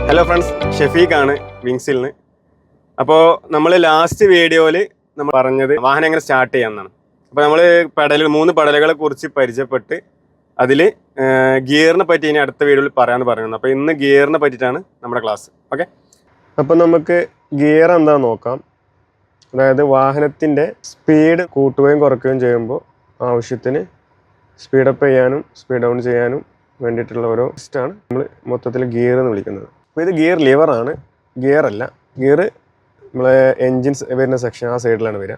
Hello friends, ഷെഫീഖാണ് വിങ്സിൽ നിന്ന്. അപ്പോൾ നമ്മൾ ലാസ്റ്റ് വീഡിയോയിൽ നമ്മൾ പറഞ്ഞത് വാഹനം എങ്ങനെ സ്റ്റാർട്ട് ചെയ്യാമെന്നാണ്. അപ്പോൾ നമ്മൾ മൂന്ന് പെഡലുകളെ കുറിച്ച് പരിചയപ്പെട്ട് അതിൽ ഗിയറിനെ പറ്റി ഇനി അടുത്ത വീഡിയോയിൽ പറയാമെന്ന് പറയുന്നത്. അപ്പോൾ ഇന്ന് ഗിയറിനെ പറ്റിയിട്ടാണ് നമ്മുടെ ക്ലാസ്. ഓക്കെ, അപ്പോൾ നമുക്ക് ഗിയർ എന്താണെന്ന് നോക്കാം. അതായത് വാഹനത്തിൻ്റെ സ്പീഡ് കൂട്ടുകയും കുറയ്ക്കുകയും ചെയ്യുമ്പോൾ ആവശ്യത്തിന് സ്പീഡപ്പ് ചെയ്യാനും സ്പീഡ് ഡൗൺ ചെയ്യാനും വേണ്ടിയിട്ടുള്ള ഓരോ സിസ്റ്റമാണ് നമ്മൾ മൊത്തത്തിൽ ഗിയർ എന്ന് വിളിക്കുന്നത്. അപ്പോൾ ഇത് ഗിയർ ലിവറാണ്, ഗിയർ അല്ല. ഗിയർ നമ്മളെ എൻജിൻസ് വരുന്ന സെക്ഷൻ ആ സൈഡിലാണ് വരിക.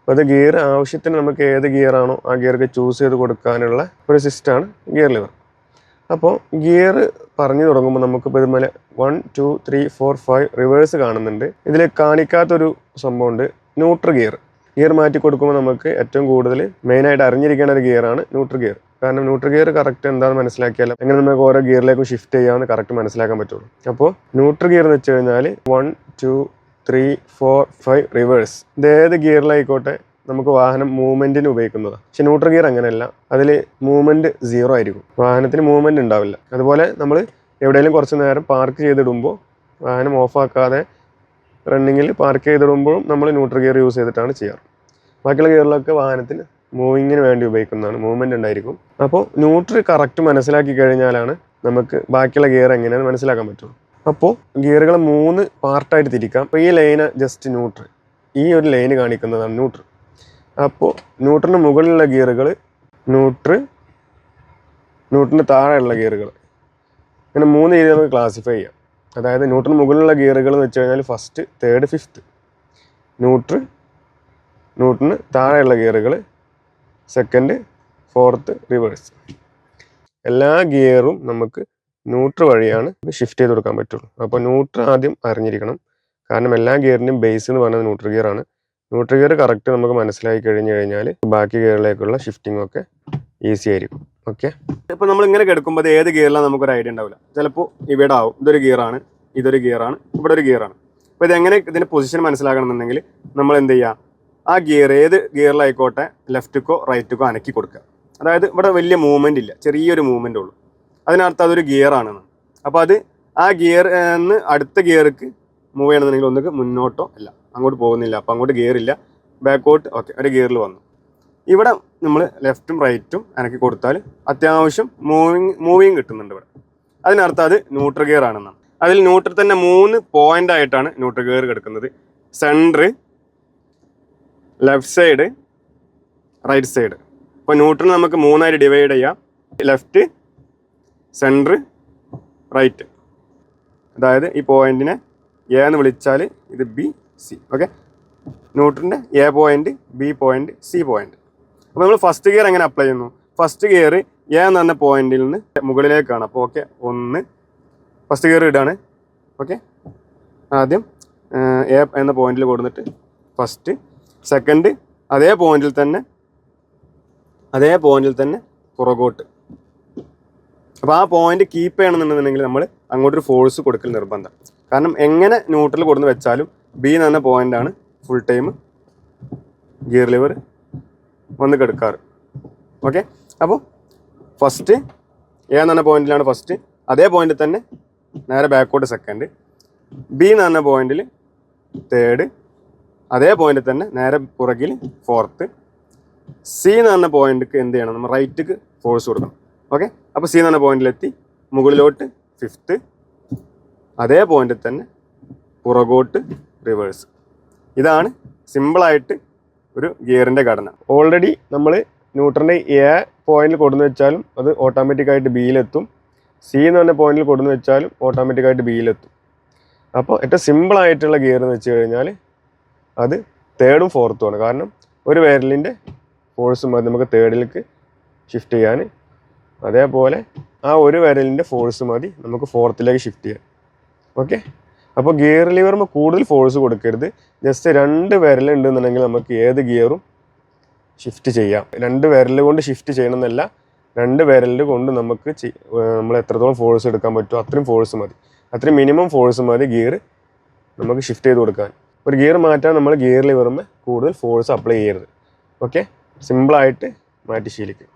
അപ്പോൾ അത് ഗിയർ ആവശ്യത്തിന് നമുക്ക് ഏത് ഗിയറാണോ ആ ഗിയർക്ക് ചൂസ് ചെയ്ത് കൊടുക്കാനുള്ള ഒരു സിസ്റ്റമാണ് ഗിയർ ലിവർ. അപ്പോൾ ഗിയർ പറഞ്ഞു തുടങ്ങുമ്പോൾ നമുക്കിപ്പോൾ ഇതുപോലെ 1 2 3 4 5 റിവേഴ്സ് കാണുന്നുണ്ട്. ഇതിൽ കാണിക്കാത്തൊരു സംഭവമുണ്ട്, ന്യൂട്രൽ ഗിയർ. ഗിയർ മാറ്റി കൊടുക്കുമ്പോൾ നമുക്ക് ഏറ്റവും കൂടുതൽ മെയിനായിട്ട് അറിഞ്ഞിരിക്കേണ്ട ഒരു ഗിയറാണ് ന്യൂട്രൽ ഗിയർ. കാരണം ന്യൂട്രൽ ഗിയർ കറക്റ്റ് എന്താണെന്ന് മനസ്സിലാക്കിയാലും എങ്ങനെ നമുക്ക് ഓരോ ഗിയറിലേക്കും ഷിഫ്റ്റ് ചെയ്യാമെന്ന് കറക്റ്റ് മനസ്സിലാക്കാൻ പറ്റുള്ളൂ. അപ്പോൾ ന്യൂട്രൽ ഗിയർ എന്ന് വെച്ച് കഴിഞ്ഞാൽ 1 2 3 4 5 റിവേഴ്സ്. ഇതേത് ഗിയറിലായിക്കോട്ടെ നമുക്ക് വാഹനം മൂവ്മെൻറ്റിന് ഉപയോഗിക്കുന്നതാണ്. പക്ഷെ ന്യൂട്രൽ ഗിയർ അങ്ങനെയല്ല, അതിൽ മൂവ്മെൻറ്റ് 0 ആയിരിക്കും, വാഹനത്തിന് മൂവ്മെൻറ്റ് ഉണ്ടാവില്ല. അതുപോലെ നമ്മൾ എവിടെയെങ്കിലും കുറച്ച് നേരം പാർക്ക് ചെയ്തിടുമ്പോൾ വാഹനം ഓഫാക്കാതെ റണ്ണിങ്ങിൽ പാർക്ക് ചെയ്തിടുമ്പോഴും നമ്മൾ ന്യൂട്രൽ ഗിയർ യൂസ് ചെയ്തിട്ടാണ് ചെയ്യാറ്. ബാക്കിയുള്ള ഗിയറിലൊക്കെ വാഹനത്തിന് മൂവിങ്ങിന് വേണ്ടി ഉപയോഗിക്കുന്നതാണ്, മൂവ്മെൻറ്റ് ഉണ്ടായിരിക്കും. അപ്പോൾ ന്യൂട്രൽ കറക്റ്റ് മനസ്സിലാക്കി കഴിഞ്ഞാലാണ് നമുക്ക് ബാക്കിയുള്ള ഗിയർ എങ്ങനെയാണെന്ന് മനസ്സിലാക്കാൻ പറ്റുള്ളൂ. അപ്പോൾ ഗിയറുകൾ 3 പാർട്ടായിട്ട് തിരിക്കാം. അപ്പോൾ ഈ ലൈന് ജസ്റ്റ് ന്യൂട്രൽ, ഈ ഒരു ലൈന് കാണിക്കുന്നതാണ് ന്യൂട്രൽ. അപ്പോൾ ന്യൂട്രലിന് മുകളിലുള്ള ഗിയറുകൾ ന്യൂട്രലിന് താഴെയുള്ള ഗിയറുകൾ, ഇങ്ങനെ 3 രീതിയിൽ നമുക്ക് ക്ലാസിഫൈ ചെയ്യാം. അതായത് ന്യൂട്രലിന് മുകളിലുള്ള ഗിയറുകൾ എന്ന് വെച്ച് കഴിഞ്ഞാൽ ഫസ്റ്റ്, തേർഡ്, ഫിഫ്ത്ത്. ന്യൂട്രലിന് താഴെയുള്ള ഗിയറുകൾ സെക്കൻഡ്, ഫോർത്ത്, റിവേഴ്സ്. എല്ലാ ഗിയറും നമുക്ക് ന്യൂട്രൽ വഴിയാണ് ഷിഫ്റ്റ് ചെയ്ത് കൊടുക്കാൻ പറ്റുള്ളൂ. അപ്പോൾ ന്യൂട്രൽ ആദ്യം അറിഞ്ഞിരിക്കണം. കാരണം എല്ലാ ഗിയറിൻ്റെയും ബേസ് എന്ന് പറയുന്നത് ന്യൂട്രൽ ഗിയർ ആണ്. ന്യൂട്രൽ ഗിയർ കറക്റ്റ് നമുക്ക് മനസ്സിലാക്കി കഴിഞ്ഞാൽ ബാക്കി ഗിയറിലേക്കുള്ള ഷിഫ്റ്റിംഗ് ഒക്കെ ഈസി ആയിരിക്കും. ഓക്കെ, ഇപ്പോൾ നമ്മൾ ഇങ്ങനെ കിടക്കുമ്പോൾ ഏത് ഗിയറിലാണ് നമുക്കൊരു ഐഡിയ ഉണ്ടാവില്ല. ചിലപ്പോൾ ഇവിടെ ആവും, ഇതൊരു ഗിയറാണ്, ഇതൊരു ഗിയറാണ്, ഇവിടെ ഒരു ഗിയറാണ്. അപ്പോൾ ഇതെങ്ങനെ ഇതിൻ്റെ പൊസിഷൻ മനസ്സിലാക്കണമെന്നുണ്ടെങ്കിൽ നമ്മൾ എന്ത് ചെയ്യുക, ആ ഗിയർ ഏത് ഗിയറിലായിക്കോട്ടെ ലെഫ്റ്റിക്കോ റൈറ്റിക്കോ അനക്കി കൊടുക്കുക. അതായത് ഇവിടെ വലിയ മൂവ്മെൻ്റ് ഇല്ല, ചെറിയൊരു മൂവ്മെൻ്റ് ഉള്ളൂ, അതിനർത്ഥം അതൊരു ഗിയറാണെന്ന്. അപ്പോൾ അത് ആ ഗിയർ നിന്ന് അടുത്ത ഗിയർക്ക് മൂവ് ചെയ്യണമെന്നുണ്ടെങ്കിൽ ഒന്നുകിൽ മുന്നോട്ടോ അല്ല അങ്ങോട്ട് പോകുന്നില്ല, അപ്പോൾ അങ്ങോട്ട് ഗിയർ ഇല്ല, ബാക്കോട്ട് ഓക്കെ ഒരു ഗിയറിൽ വന്നു. ഇവിടെ നമ്മൾ ലെഫ്റ്റും റൈറ്റും അനക്കി കൊടുത്താൽ അത്യാവശ്യം മൂവിങ് കിട്ടുന്നുണ്ട് ഇവിടെ, അതിനർത്ഥം അത് ന്യൂട്രൽ ഗിയർ ആണെന്നാണ്. അതിൽ ന്യൂട്രൽ തന്നെ 3 പോയിന്റ് ആയിട്ടാണ് ന്യൂട്രൽ ഗിയർ കിടക്കുന്നത്. Centre, left side, right side. ഇപ്പോൾ ന്യൂട്രൽ നമുക്ക് 3 ആയിട്ട് ഡിവൈഡ് ചെയ്യാം, ലെഫ്റ്റ്, സെൻറ്റർ, റൈറ്റ്. അതായത് ഈ പോയിന്റിനെ എ എന്ന് വിളിച്ചാൽ ഇത് ബി സി. ഓക്കെ, ന്യൂട്രലിൻ്റെ A point, B point, C point. അപ്പോൾ നമ്മൾ ഫസ്റ്റ് ഗിയർ എങ്ങനെ അപ്ലൈ ചെയ്യുന്നു? ഫസ്റ്റ് ഗിയർ എ എന്ന് പറഞ്ഞ പോയിന്റിൽ നിന്ന് മുകളിലേക്കാണ്. അപ്പോൾ ഓക്കെ, 1 ഫസ്റ്റ് ഗിയർ ഇടാണ്. ഓക്കെ, ആദ്യം എ എന്ന പോയിന്റിൽ കൊടുത്തിട്ട് ഫസ്റ്റ്, സെക്കൻഡ് അതേ പോയിന്റിൽ തന്നെ പുറകോട്ട്. അപ്പോൾ ആ പോയിന്റ് കീപ്പ് ചെയ്യണമെന്നുണ്ടെങ്കിൽ നമ്മൾ അങ്ങോട്ടൊരു ഫോഴ്സ് കൊടുക്കൽ നിർബന്ധം. കാരണം എങ്ങനെ ന്യൂട്രൽ കൊടുന്ന് വെച്ചാലും ബി എന്ന് പറഞ്ഞ പോയിന്റാണ് ഫുൾ ടൈം ഗിയർ ലിവർ വന്ന് കിടക്കാറ്. ഓക്കെ, അപ്പോൾ ഫസ്റ്റ് എ എന്ന് പറഞ്ഞ പോയിന്റിലാണ് ഫസ്റ്റ്, അതേ പോയിന്റിൽ തന്നെ നേരെ ബാക്കോട്ട് സെക്കൻഡ്. ബി എന്ന് പറഞ്ഞ പോയിന്റിൽ തേർഡ്, അതേ പോയിന്റിൽ തന്നെ നേരെ പുറകിൽ ഫോർത്ത്. സി എന്ന് പറഞ്ഞ പോയിന്റിക്ക് എന്ത് ചെയ്യണം, നമ്മൾ റൈറ്റിക്ക് ഫോഴ്സ് കൊടുക്കണം. ഓക്കെ, അപ്പോൾ സി എന്ന് പറഞ്ഞ പോയിന്റിലെത്തി മുകളിലോട്ട് ഫിഫ്ത്ത്, അതേ പോയിന്റിൽ തന്നെ പുറകോട്ട് റിവേഴ്സ്. ഇതാണ് സിമ്പിളായിട്ട് ഒരു ഗിയറിൻ്റെ ഘടന. ഓൾറെഡി നമ്മൾ ന്യൂട്രലിൻ്റെ എ പോയിന്റിൽ കൊടുന്ന് വെച്ചാലും അത് ഓട്ടോമാറ്റിക്കായിട്ട് ബിയിലെത്തും, സി എന്ന് പറഞ്ഞ പോയിന്റിൽ കൊടുന്ന് വെച്ചാലും ഓട്ടോമാറ്റിക്കായിട്ട് ബിയിലെത്തും. അപ്പോൾ ഏറ്റവും സിമ്പിളായിട്ടുള്ള ഗിയർ എന്ന് വെച്ച് കഴിഞ്ഞാൽ അത് തേർഡും ഫോർത്തുമാണ്. കാരണം ഒരു വിരലിൻ്റെ ഫോഴ്സ് മതി നമുക്ക് തേർഡിലേക്ക് ഷിഫ്റ്റ് ചെയ്യാൻ, അതേപോലെ ആ ഒരു വിരലിൻ്റെ ഫോഴ്സ് മതി നമുക്ക് ഫോർത്തിലേക്ക് ഷിഫ്റ്റ് ചെയ്യാൻ. ഓക്കെ, അപ്പോൾ ഗിയർ ലിവറുമ്പോൾ കൂടുതൽ ഫോഴ്സ് കൊടുക്കരുത്. ജസ്റ്റ് 2 വിരലുണ്ടെന്നുണ്ടെങ്കിൽ നമുക്ക് ഏത് ഗിയറും ഷിഫ്റ്റ് ചെയ്യാം. 2 വിരൽ കൊണ്ട് ഷിഫ്റ്റ് ചെയ്യണമെന്നല്ല, 2 വിരൽ കൊണ്ട് നമുക്ക് നമ്മൾ എത്രത്തോളം ഫോഴ്സ് എടുക്കാൻ പറ്റുമോ അത്രയും ഫോഴ്സ് മതി, അത്രയും മിനിമം ഫോഴ്സ് മതി ഗിയർ നമുക്ക് ഷിഫ്റ്റ് ചെയ്ത് കൊടുക്കാൻ. ഒരു ഗിയർ മാറ്റാൻ നമ്മൾ ഗിയർ ലിവറുമ്പോൾ കൂടുതൽ ഫോഴ്സ് അപ്ലൈ ചെയ്യരുത്. ഓക്കെ, സിമ്പിളായിട്ട് മാറ്റി ശീലിക്കും.